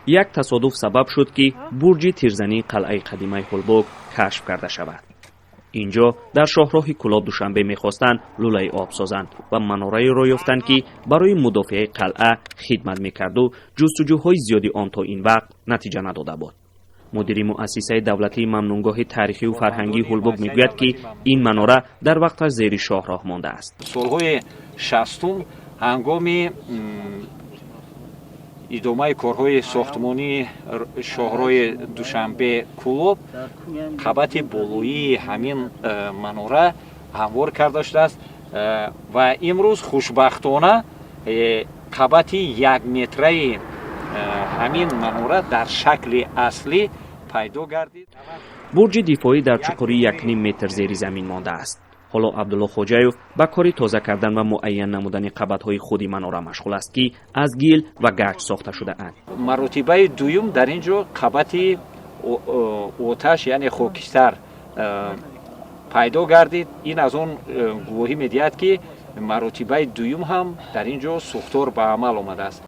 یک تصادف سبب شد که برج تیرزنی قلعه قدیمه هولبوگ کشف کرده شود. اینجا در شاهراه کلاب دوشنبه می‌خواستند لوله آب سازند و مناره را یافتند که برای مدافع قلعه خدمت می‌کرد و جستجوهای زیادی آن تا این وقت نتیجه نداده بود. مدیر مؤسسه دولتی ممنونگاه تاریخی و فرهنگی هولبوگ میگوید که این مناره در وقتش زیر شاهراه مانده است. سالهای 60 هنگام ادامه کارهای ساختمانی شاهراه دوشنبه کلاب قبط بالایی همین مناره هموار کرده شده است و امروز خوشبختانه قبط 1 متره همین مناره در شکل اصلی پیدا گردید. برج دفاعی در چقوری 1.5 متر زیر زمین مانده است. حالا عبدالله خوجایف با کاری تازه کردن و معین نمودن قبط‌های خودی مناره مشغول است که از گل و گچ ساخته شده اند. مرتبه دوم در اینجا قبط آتش یعنی خاکستر پیدا گردید. این از اون گواهی می‌دهد که مرتبه دوم هم در اینجا ساختار به عمل آمده است.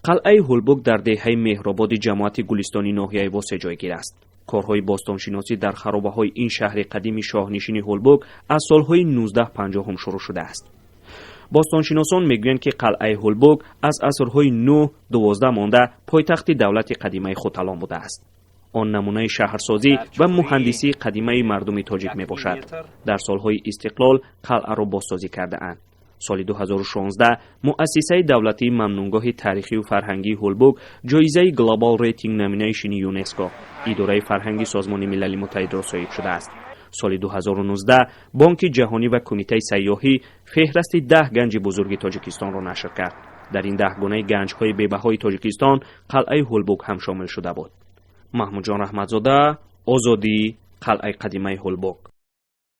قلعه هولبوگ در دهه مهرآباد جماعت گلستانی ناحیه واسه جایگیر است. کارهای باستانشناسی در خرابه‌های این شهر قدیم شاهنشین هولبوگ از سالهای 1950 شروع شده است. باستانشناسان میگویند که قلعه هولبوگ از عصرهای 9-12 مانده پایتخت دولت قدیمه خوتلان بوده است. آن نمونه شهرسازی و مهندسی قدیمه مردم تاجیک می باشد. در سالهای استقلال قلعه را بازسازی کرده اند. سال 2016 مؤسسه دولتی ممنونگاه تاریخی و فرهنگی هولبوگ جایزه گلوبال ریتینگ نامینیشن یونسکو اداره فرهنگی سازمان ملل متحد را صاحب شده است. سال 2019 بانک جهانی و کمیته سیاحی فهرست 10 گنج بزرگ تاجیکستان را نشر کرد. در این 10 گونه گنج‌های بی‌بهای تاجیکستان قلعه هولبوگ هم شامل شده بود. محمود جان رحمتزاده، آزادی، قلعه قدیمه هولبوگ.